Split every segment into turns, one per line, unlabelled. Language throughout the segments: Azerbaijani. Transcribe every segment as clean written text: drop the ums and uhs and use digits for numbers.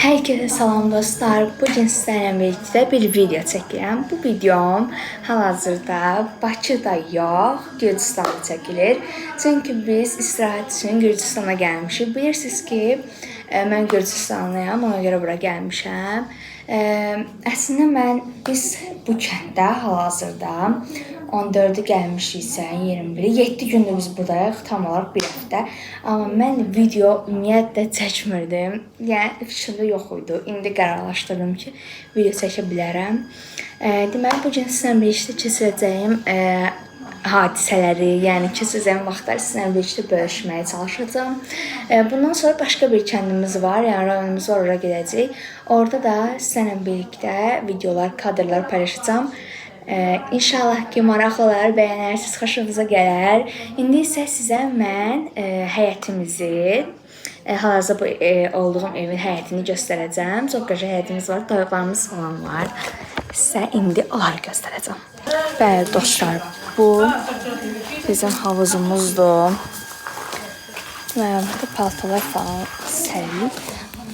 Herkese salam dostlar. Bugün sizlərlə birlikdə bir video çəkirəm. Bu videom hal-hazırda Bakıda yox, Gürcüstanda çəkilir. Çünki biz istirahət üçün Gürcüstana gəlmişik. Bilirsiniz ki, mən Gürcüstanlıyam, ona görə bura gəlmişəm. Əslində biz bu kənddə hal-hazırda 14-ü gəlmişiksə, 21-i, 7 gündür biz buradayıq, tam olaraq bir həftə. Amma mən video ümumiyyətlə çəkmirdim. Yəni fikrimdə yox idi. İndi qərarlaşdırdım ki, video çəkə bilərəm. Deməli, bugün sizlə birlikdə keçirəcəyim hadisələri, yəni keçirəcəyim vaxtları sizlə birlikdə bölüşməyə çalışacağım. Bundan sonra başqa bir kəndimiz var, yəni rayonumuz var, oraya gedəcəyik. Orada da sizlə birlikdə videolar, kadrlar paylaşacağım. İnşallah ki, maraqlı olar, bəyənərsiniz, xoşunuza gələr. İndi isə sizə mən həyətimizi, hal-hazırda olduğum evin həyətini göstərəcəm. Çox qəşəng həyətimiz var, toyuqlarımız falan var. Sizə indi onları göstərəcəm. Bəli, dostlar, bu bizim havuzumuzdur. Burada paltalar falan sərilib.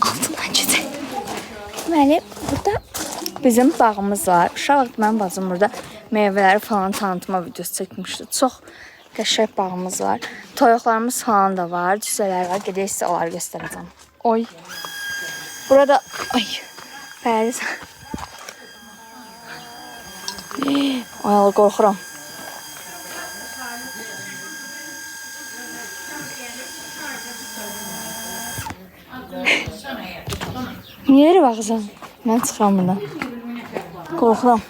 Altından keçək. Deməli, burada bizim bağımız var. Uşaq vaxt mənim bacım burada meyvələri falan tanıtma videosu çəkmişdi. Çox qəşəng bağımız var. Toyuqlarımız falan da var. Cüzələr var. Gedək sizə onları göstərəcəm. Oy. Burada ay. Bəli. Ay, qorxuram. Niyə elə baxırsan? Mən çıxıram buradan. Qorxuram.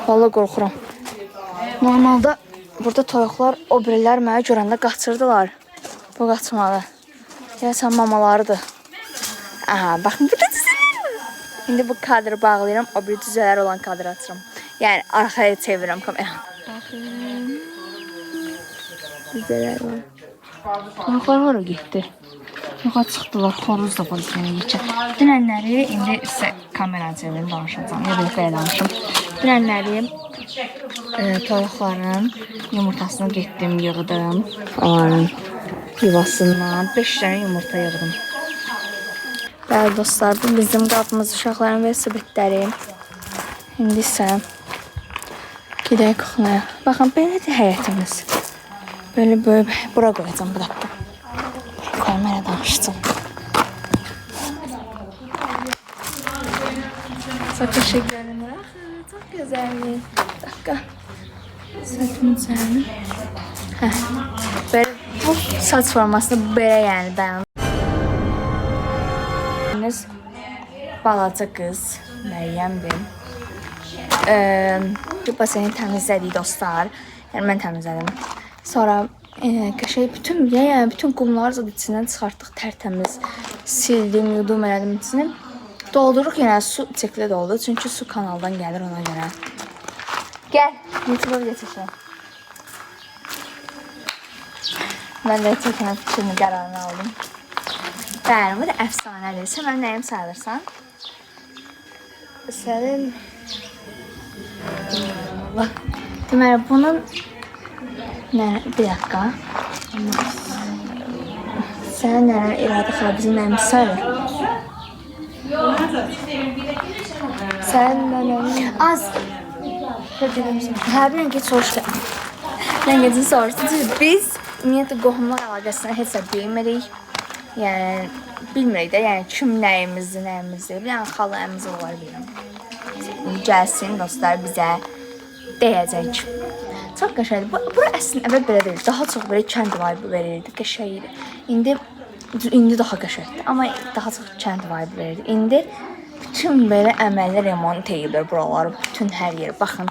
Vallahi qorxuram. Normalda burada toyuqlar, o birilər mənə görəndə qaçırdılar. Bu qaçmalı. Deyəsən mamalarıdır. Aha, baxın burada cüzələr. İndi bu kadrı bağlayıram, o bir cüzələr olan kadrı açıram. Yəni arxaya çevirirəm kameranı. Baxın. Cüzələr var. Toyuqlar var o getdi. Yoxa çıxdılar, xoruz da var yenə yekə. Dünənləri, indi sizə kamera çevirim, danışacağım. Ya belə belə danışım. Dünənləri toyuqların yumurtasını getdim, yığdım. Onların yuvasından 5 dənə yumurta yığdım. Bəli dostlar, bu bizim qapımız, uşaqların velosipedləri. İndi isə gedək kuxnaya. Baxın, belədir həyətimiz. Böyle bura qoyacağım bir dakika. Kamera danışacağım. Çok teşekkür ederim. Çok güzel. Bir dakika. Saçımı düzeldim. Böyle bu saç formasını böyle yani dayanır. Balaca kız Meryem'dir. Bu baseni təmizlədik dostlar. Yəni mən təmizlədim. Sonra bütün qumları da içindən çıxartdıq, tərtəmiz sildim, yudum elədim içini. Dolduruq, yəni su çəklə doldu, çünki su kanaldan gəlir ona görə. Gəl, YouTube'a video çəkəm. Mən də çəkən fikrini qərarını aldım. Bəli, bu da əfsanədir. Sən mən nəyim sayılırsan? Sənin... Deməli, bunun... Bir dakika. Sen İradə xala bizim nəyimiz sayılır? Sen az. Hə, bilən geç soruşdu. Bilən gecin soruşdu. Biz ümumiyyətlə qohumlar əlaqəsindən heç də bilmirik. Yəni, bilmirik də, yəni kim nəyimizdir. Bilən xala əmiz olar biləm. Gəlsin dostlar bizə deyəcək. Çox qəşəngdir. Bura əslində əvvəl belə deyil. Daha çox belə kənd vibe verirdi, qəşəng idi. İndi daha qəşəngdir. Amma daha çox kənd vibe verirdi. İndi bütün belə əməlli remont edilir buraları, bütün hər yeri. Baxın.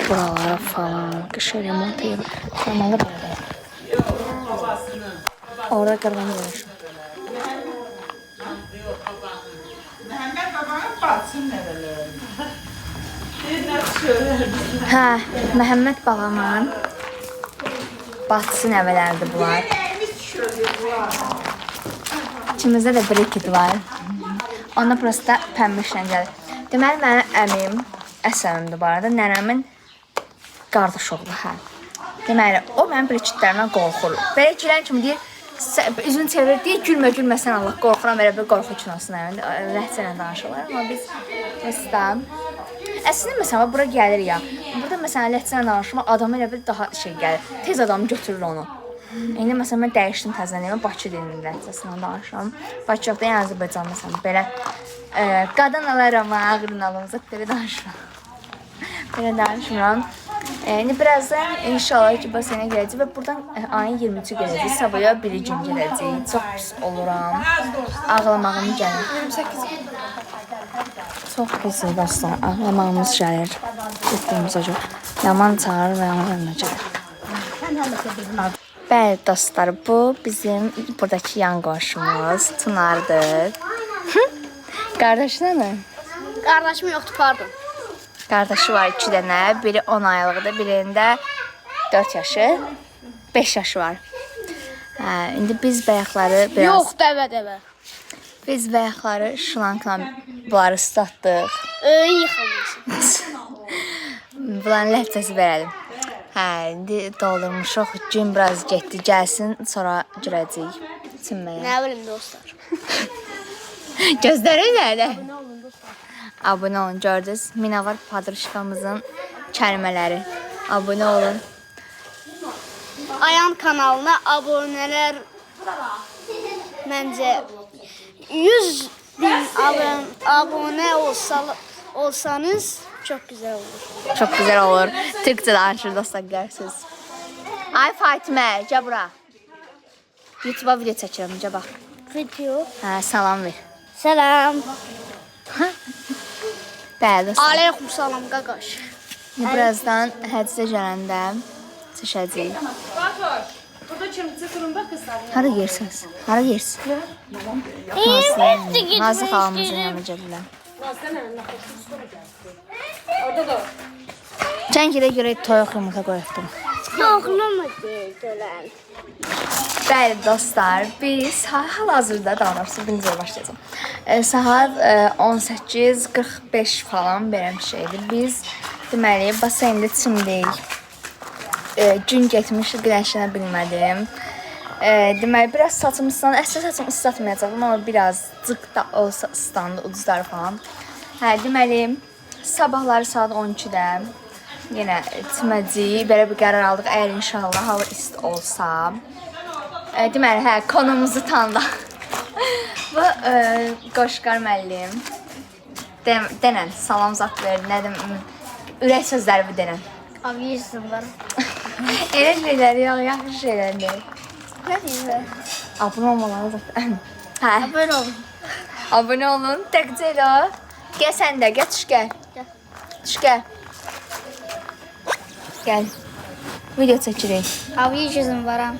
Buralara falan qəşəng remont edilir. Normalda belə deyil. Orada qırğanı görüşüm.
Məhəmməd babanın bacısı nəvələri.
Hə, Məhəmməd babamın bacısı nəvələrdir bunlar. İçimizdə də brekit var. Onda prosta pəmbişlə gəlir. Deməli, mənim əmim, əsəmimdir bu arada, nənəmin qardaş oğlu, hə. Deməli, o mənim brekitlərimdən qorxur. Belə girən kimi deyir, üzün çevir deyə gülməsən Allah qorxuram elə bir qorxu kinosuna. Ləhcənlə danışırlar, amma biz məsələn əslində məsələn bura gəlir ya. Burada məsələn ləhcənlə danışmaq adama elə bir daha şey gəlir. Tez adam götürür onu. İndi məsələn mən dəyişdim təzədən, Bakı dilinin ləhcəsindən danışıram. Bakı yoxda yəni Azərbaycan məsələn belə qadın alaram, ağrın alımıza belə danışıram. Belə danışmıram. İndi birazdan inşallah ki basenə gələcək və buradan ayın 23-ü gələcək. Sabaya biri gün gələcək. Çox pis oluram. Ağlamağım gəlir. 28 gün. Çox pis dostlar. Ağlamağımız gəlir. Getdiyimizə görə. Yaman çağırır və yaman önünə gəlir. Bəli dostlar, bu bizim buradakı yan qonşumuz Tunardır. Qardaşı nə?
Qardaşım yoxdur, pardon.
Qardaşı var 2 dənə, biri 10 aylıqdır, birində 4 yaşı, 5 yaşı var. İndi biz bayaqları biraz...
Yox, dəvə.
Biz bayaqları şlankla bunları ıslatdıq.
Yıxılmışsın.
Bunların ləhcəsi verəlim. İndi doldurmuşuq, gün biraz getdi, gəlsin, sonra girəcəyik içinməyə.
Nə bilim dostlar.
Gözləri nədə? Abunə olun, gördünüz. Minavar Padrışkamızın kəlmələri. Abunə olun.
Ayan kanalına abunələr məncə 100 bin abunə olsanız çok güzel olur.
Çok güzel olur. Türkçe danışır dostlar, görürsünüz. Ay Fatimə, gəl bura. YouTube'a video çəkirəm, gəl bax.
Video.
Salam ver.
Selam.
Bəli dostlar.
Aleyküm salam qaqaş.
Birazdan həcizə gələndə çəkəcəyik.
Burada kimsə durumda qızlar.
Hara yersiniz? Hara yersiniz? Nazlı xalamızın yanına gəlirlər.
Orada da.
Cəngidə görə toyuq yumurta qoyubdum.
Yoxlama deyilən.
Bəli dostlar, biz hal-hazırda daha doğrusu birinci başlayacağım. Saat 18:45 falan belə bir şeydir. Biz deməli baseyndə çimdik. Gün getmiş, güneşlənə bilmədim. Deməli biraz saçım ıslandı. Əslində saçım ıslatmayacaqdım, amma biraz cıq da olsa ıslandı, ucuzları falan. Deməli sabahları saat 12-də yenə çiməcəyik. Belə bir qərar aldıq. Əgər inşallah hava isti olsa. Deməli, konumuzu tanıdıq. Bu Qoşqar müəllim. Denən, salam zat verir, nə deyim, ürək sözləri bir denən.
Aviyirsin var.
Elə şeylər yox, yaxşı şeylər deyil.
Nə deyirlər?
Abunə olmaları zaten.
Abone olun.
Abunə olun, təkcə elə. Gəl sən də, gəl tuş gəl. Tuş gəl. Gəl. Video çəkirik.
Aviyirsin varam.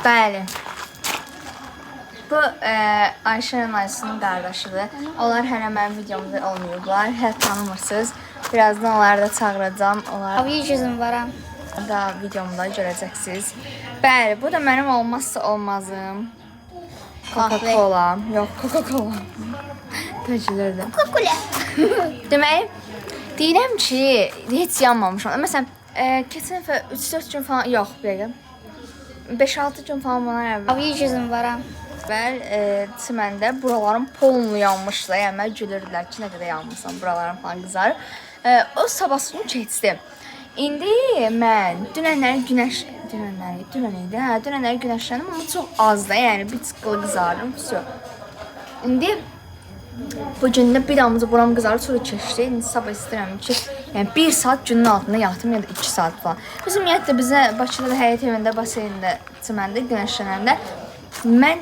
Bəli. Bu Ayşənin Ayşənin qardaşıdır. Onlar hələ mənim videomda olmayıblar. Hələ tanımırsınız. Birazdan onları da çağıracağım. Onlar
Aviyirsin varam.
da videomda görəcəksiniz. Bəli, bu da mənim olmazsa olmazım. Coca-Cola. Yox, Coca-Cola. Təcilirdim.
Kukule.
Deməli, deyirəm ki, heç yanmamışam. Məsələn, keçən dəfə 3-4 gün falan, yox, bir 5-6 gün falan bundan əvvəl.
Aviyirsin varam.
Çiməndə buralarım polnu yanmışdı. Yəni mən gülürdülər ki, nə qədər yanmışsan, buralarım falan qızarır. O sabahsını keçdi. İndi mən dünənləri günəşləndim, amma çox az da, yəni bir çıqqılı qızardım. İndi bu gündə bir damcı buram qızarır, sonra keçdi. İndi sabah istəyirəm ki, yəni 1 saat günün altında yatım ya da 2 saat falan. Bizim ümumiyyətlə bizə Bakıda da həyət evində, baseyndə, çiməndə günəşlənəndə mən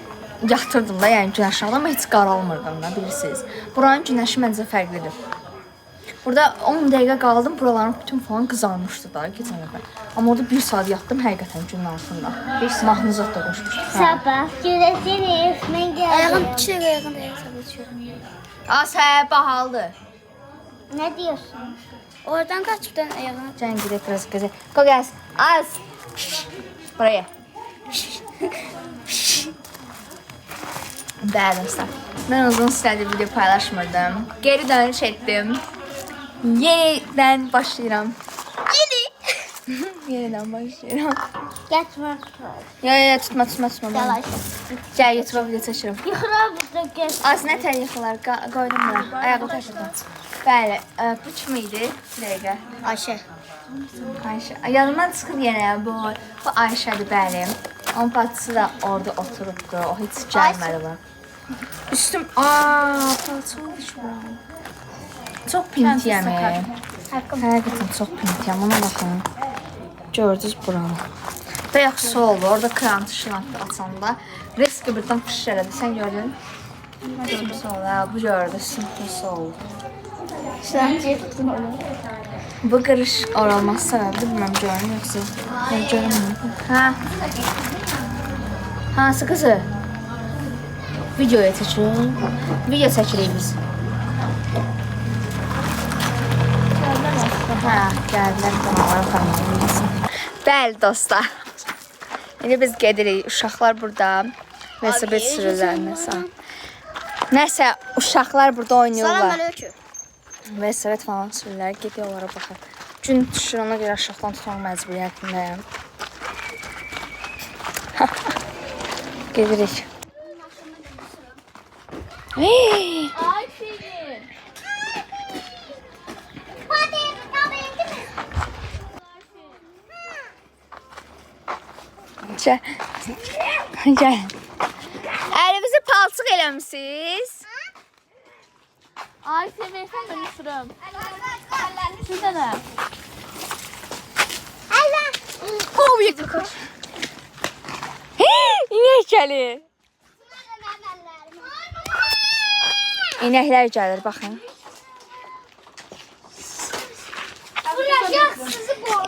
yatırdım da, yəni günəşlənəndə, amma heç qaralmırdım da, bilirsiniz. Buranın günəşi məncə fərqlidir. Burada 10 dəqiqə qaldım, buralarım bütün falan qızarmışdı da keçən dəfə. Amma orada 1 saat yatdım həqiqətən günün altında. Mahnizot da qoşmuşduq.
Sabah görəcəyiz, mən gəldim. Ayağım 2 dəqiqə ayağım sabah içiyorum.
Bahaldır.
Nə diyorsun? Oradan kaçıptan ayağına.
Can gidelim biraz gözə. Go gəl. Az. Buraya. Bəli dostlar. Mən uzun sürədir video paylaşmırdım. Geri dönüş etdim. Yenidən başlayıram. Yeniden başlayalım.
Getmə.
Ya tutma.
Yavaş.
Gel YouTube'a video çekiyorum.
Yıxıra burada get.
Az nə tər yıxılar, qoydum bura. Ayağı taşıdım. Bəli, bu kim idi? Bir dəqiqə.
Ayşə.
Ayşə. Yanımdan çıxır yenə bu Ayşədir, bəli. Onun bacısı da orada oturubdu. O heç gəlmədi bak. Üstüm, palçı oldu şu an. Çox pintiyəm. Həqiqətən çox pintiyəm, ona baxın. Gördünüz buranı. Da yaxşı oldu, orada krantı şılantı açanda. Riski birdən fış elədi, sən gördün? Nasıl oldu, bu gördü, nasıl oldu.
Şırancıya tutun onu.
Bu qırış oralması səbəbidir, bilməm görün yoxsa. Mən görünmüyorum. Hə? Hansı qızı? Videoya çəkirik. Video çəkirik biz. Hə, gəldilər qonaqlar kanalımızın. Bəli dostlar. İndi biz gedirik. Uşaqlar burada. Velosiped sürürlər nəsə. Nəsə, uşaqlar burada oynayırlar.
Salam aleyküm.
Velosiped falan sürürlər. Gediyor onlara baxır. Gün düşür, ona görə aşağıdan tutmaq məcburiyyətindəyəm. Gedirik. Hey!
Ayşə'nin. Hadi,
Gəl. Gəl. Əlinizi palçıq eləmişsiniz.
Ayşə versən mən sürüm. Bir dənə. Allah.
Hov yıkır. İnek gəlir. İnəklər gəlir, baxın.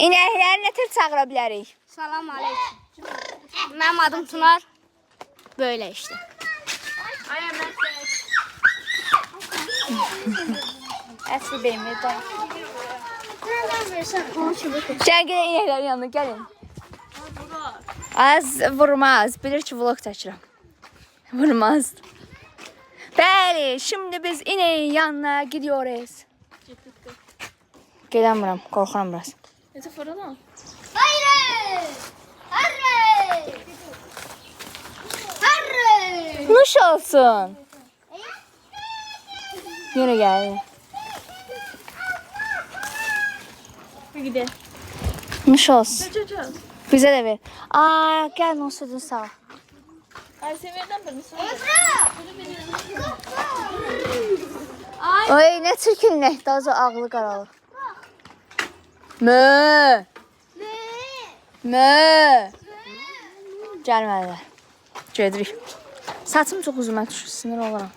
İnəkləri nə tür çağıra bilərik?
Salam aleyküm. Mənim adım Tunar. Böyle işte.
Əsli beyimli də. Gəl, gəlin inəklərin yanına, gəlin. Az vurmaz, bilir ki vlog çəkirəm. Vurmaz. Bəli, şimdi biz ineğin yanına gidiyoruz. Gedəmirəm, qorxuram biraz.
Necə fırına?
Hayır! Hayır! Hayır!
Nuş olsun. Yürü gel.
Bir gidelim.
Nuş olsun.
Çocuğum.
Bize de ver. Aa, gel non sütün sağ ol.
Ayşe'den birini sor.
Ay, ne çirkin inək, daha sonra ağlı qaralır. Mö. Mö. Gəlmədilər. Gedirik. Saçım çox uzun, düşür, sinir oluram.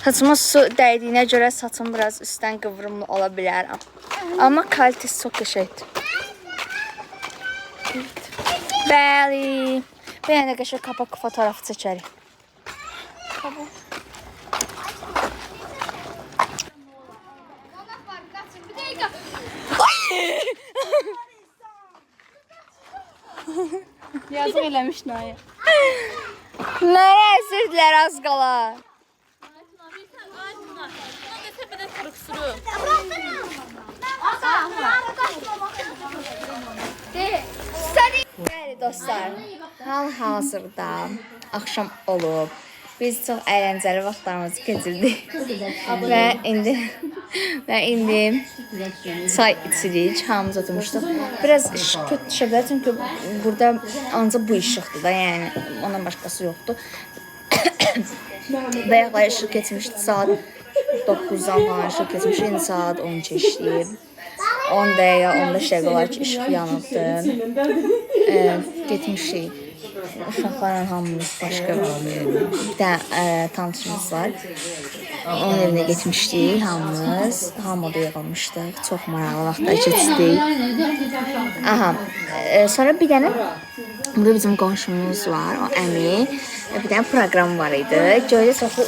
Saçıma su dəydiyinə görə saçım biraz üstdən qıvrımlı ola bilərəm. Amma kalitesi çox qəşəngdir. Bəli. Bir dənə də qəşəng kapak fotoğrafı çəkərik.
Yazıq eləmiş Naya.
Mənə əsirdirlər az qala. Bəli dostlar, hal-hazırda axşam olub. Biz çox əyləncəli vaxtlarımızı keçirdik. və indi çay içirik, hamımız oturmuşduq. Biraz işıq kötü düşə bilər, çünki burada ancaq bu işıqdır da, yəni ondan başqası yoxdur. Bayaqlar işıq keçmişdi, saat 9-dan falan işıq keçmiş, indi saat 10 keçdi. 10 dəqiqə, 15 dəqiqə olar ki, işıq yanıbdı. Getmişik. Uşaqlarla hamımız başqa bir dənə tanışımız var. Onun evinə getmişdik hamımız. Hamıda yığılmışdıq. Çox maraqlı vaxtlar keçirdik. Aha. Sonra bir dənə burada bizim qonşumuz var, o əmi. Bir dənə proqram var idi. Göydə çoxlu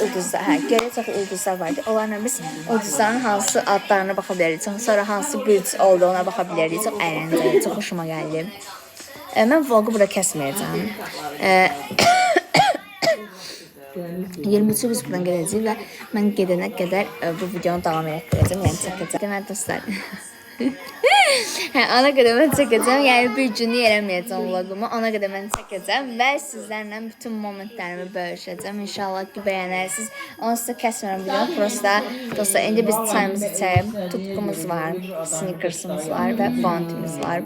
ulduzlar vardı. Onlarla biz ulduzların hansı adlarına baxa bilərik. Sonra hansı bürc olduğuna baxa bilərik. Çox əyləncəli, çox xoşuma gəldi. Mən vlogu burada kəsməyəcəm. 23-cü biz buradan gedəcəyik və mən gedənə qədər bu videonu davam etdirəcəm. Yəni çəkəcəm. Deməli dostlar. Hə, ona qədər mən çəkəcəm. Yəni bir gün eləməyəcəm vlogumu. Ona qədər mən çəkəcəm və sizlərlə bütün momentlərimi bölüşəcəm. İnşallah ki, bəyənərsiniz. Onsuz da kəsmirəm videonu. Prosta dostlar, indi biz çayımızı içək. Tutqumuz var, sneakersımız var və bounty'miz var.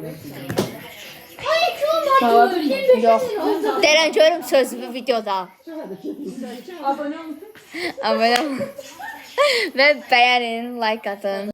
Yox. Deyirəm görüm sözümü videoda. Abone olun. Və bəyənin, like atın.